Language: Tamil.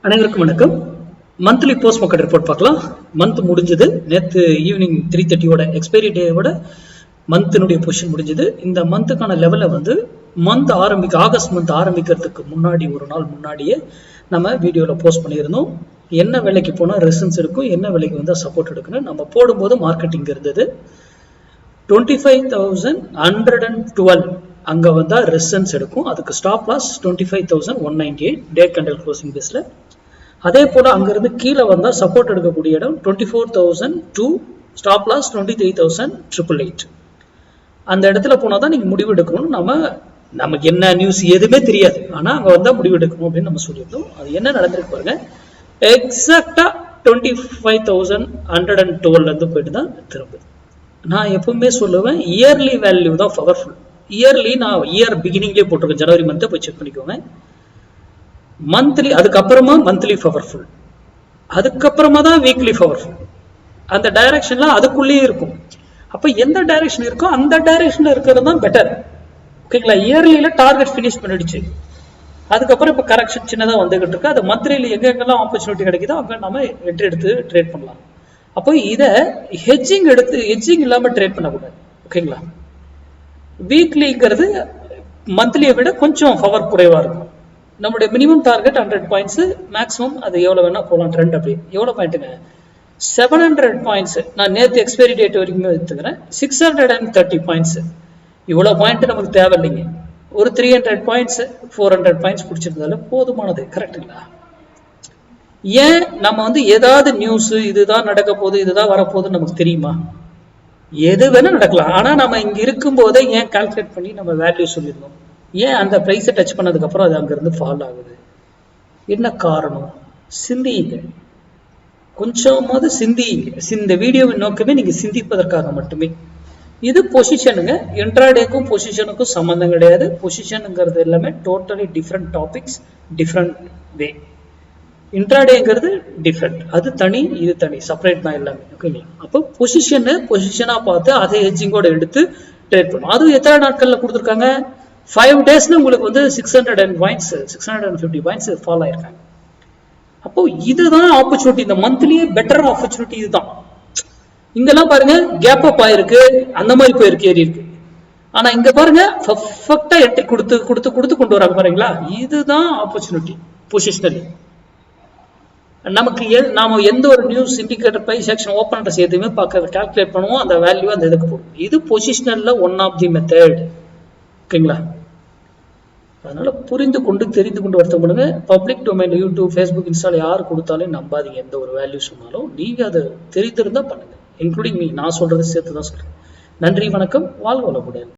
அனைவருக்கும் வணக்கம். மந்த்லி போஸ்ட் மார்க்கெட் ரிப்போர்ட் பார்க்கலாம். மந்த் முடிஞ்சது. நேற்று ஈவினிங் 3:30 எக்ஸ்பைரி டேவோட மந்த்தினுடைய பொசிஷன் முடிஞ்சது. இந்த மந்த்துக்கான லெவலை மந்த் ஆகஸ்ட் மந்த் ஆரம்பிக்கிறதுக்கு முன்னாடி ஒரு நாள் முன்னாடியே நம்ம வீடியோவில் போஸ்ட் பண்ணியிருந்தோம். என்ன விலைக்கு போனால் ரெசிஸ்டன்ஸ் இருக்கும், என்ன விலைக்கு வந்தால் சப்போர்ட் எடுக்கணும். நம்ம போடும்போது மார்க்கெட்டிங் இருந்தது 25,112 அங்கே வந்தால் ரெசிஸ்டன்ஸ் எடுக்கும். அதுக்கு ஸ்டாப் லாஸ் 25,198 டே கேண்டல் க்ளோசிங் பேஸில். அதே போல் அங்கேருந்து கீழே வந்தால் சப்போர்ட் எடுக்கக்கூடிய இடம் 24,002, ஸ்டாப் லாஸ் 23,888. அந்த இடத்துல போனால் தான் நீங்கள் முடிவு எடுக்கணும். நமக்கு என்ன நியூஸ் எதுவுமே தெரியாது, ஆனால் அங்கே வந்தால் முடிவு எடுக்கணும் அப்படின்னு நம்ம சொல்லியிருந்தோம். அது என்ன நடந்திருக்கு பாருங்க. எக்ஸாக்டாக 25,112 போயிட்டு தான் திரும்புது. நான் எப்பவுமே சொல்லுவேன், இயர்லி வேல்யூ தான் பவர்ஃபுல். இயர்லி நான் இயர் பிகினிங்லேயே போட்டிருக்கேன், ஜனவரி மந்த்தை போய் செக் பண்ணிக்கோங்க. மந்த்லி அதுக்கப்புறமா மந்த்லி பவர்ஃபுல், அதுக்கப்புறமா தான் வீக்லி பவர்ஃபுல். அந்த டைரக்ஷன்லாம் அதுக்குள்ளேயே இருக்கும். அப்போ எந்த டைரக்ஷன் இருக்கோ அந்த டைரக்ஷன்ல இருக்கிறது தான் பெட்டர். ஓகேங்களா? இயர்லியில டார்கெட் ஃபினிஷ் பண்ணிடுச்சு, அதுக்கப்புறம் இப்போ கரெக்ஷன் சின்னதாக வந்துகிட்டு இருக்கு. அது மந்த்லியில் எங்கெங்கெல்லாம் ஆப்பர்ச்சுனிட்டி கிடைக்குதோ அங்கே நம்ம என்ட்ரி எடுத்து ட்ரேட் பண்ணலாம். அப்போ இதை ஹெட்ஜிங் இல்லாமல் ட்ரேட் பண்ணக்கூடாது. ஓகேங்களா? வீக்லிங்கிறது மந்த்லியை விட கொஞ்சம் பவர் குறைவாக இருக்கும். நம்முடைய மினிமம் டார்கெட் 100 பாயிண்ட்ஸ், மேக்ஸிமம் அது எவ்வளோ வேணா போகலாம். ட்ரெண்ட் அப்படி எவ்வளோ பாயிண்ட்டுங்க? 700 பாயிண்ட்ஸ். நான் நேற்று எக்ஸ்பைரி டேட் வரைக்கும் எடுத்துக்கிறேன். 630 பாயிண்ட்ஸ். இவ்வளோ பாயிண்ட் நமக்கு தேவையில்லைங்க. ஒரு 300 பாயிண்ட்ஸ் 400 பாயிண்ட்ஸ் பிடிச்சிருந்தாலும் போதுமானது. கரெக்டுங்களா? ஏன் நம்ம ஏதாவது நியூஸ் இதுதான் நடக்க போகுது, இதுதான் வரப்போகுதுன்னு நமக்கு தெரியுமா? எது வேணா நடக்கலாம். ஆனா நம்ம இங்க இருக்கும் போதே ஏன் கால்குலேட் பண்ணி நம்ம வேல்யூ சொல்லிடணும்? ஏன் அந்த பிரைஸை டச் பண்ணதுக்கு அப்புறம் அது அங்கிருந்து ஃபால் ஆகுது? என்ன காரணம்? சிந்திங்க, கொஞ்சமாவது சிந்திங்க. இந்த வீடியோவின் நோக்கமே நீங்க சிந்திப்பதற்காக மட்டுமே. இது பொசிஷனுங்க. இன்ட்ராடேக்கும் பொசிஷனுக்கும் சம்பந்தம் கிடையாது. பொசிஷனுங்கிறது எல்லாமே totally different topics, different way. இன்ட்ராடேங்கிறது டிஃப்ரெண்ட், அது தனி, இது தனி, செப்பரேட் தான் எல்லாமே. ஓகேங்களா? அப்போ பொசிஷனா பார்த்து அதை ஹெட்ஜிங்கோட எடுத்து ட்ரேட் பண்ணும். அதுவும் எத்தனை நாட்கள்ல கொடுத்துருக்காங்க? 5 டேஸ்ல உங்களுக்கு 600 பாயிண்ட்ஸ் 650 பாயிண்ட்ஸ் ஃபால் ஆயிருக்காங்க. அப்போ இதுதான் ஆப்பர்ச்சுனிட்டி. இந்த மந்த்லியே பெட்டர் ஆப்பர்ச்சுனிட்டி இதுதான். இங்கெல்லாம் பாருங்க, கேப் அப் ஆயிருக்கு, அந்த மாதிரி போயிருக்கு, ஏறி இருக்கு. ஆனா இங்க பாருங்க, பர்ஃபெக்டா என்ட்ரி கொடுத்து கொண்டு வராங்க. பாருங்களா? இதுதான் ஆப்பர்ச்சுனிட்டி பொசிஷனலி. நாம எந்த ஒரு news indicator price action open interest எதுவுமே கால்குலேட் பண்ணுவோம். அந்த வேல்யூ அந்த இதுக்கு போடும். இது பொசிஷனல்ல ஒன் ஆஃப் தி மெத்தட். ஓகேங்களா? அதனால புரிந்து கொண்டு தெரிந்து கொண்டு வருத்தம் பண்ணுங்க. பப்ளிக் டொமைன் யூடியூப், ஃபேஸ்புக், இன்ஸ்டால யார் கொடுத்தாலும் நம்பாதீங்க. எந்த ஒரு வேல்யூ சொன்னாலும் நீங்க அதை தெரிந்திருந்தா பண்ணுங்க. இன்க்ளூடிங் மீ, நான் சொல்றது சேர்த்து தான் சொல்றேன். நன்றி, வணக்கம், வாழ்க வளமுடன்.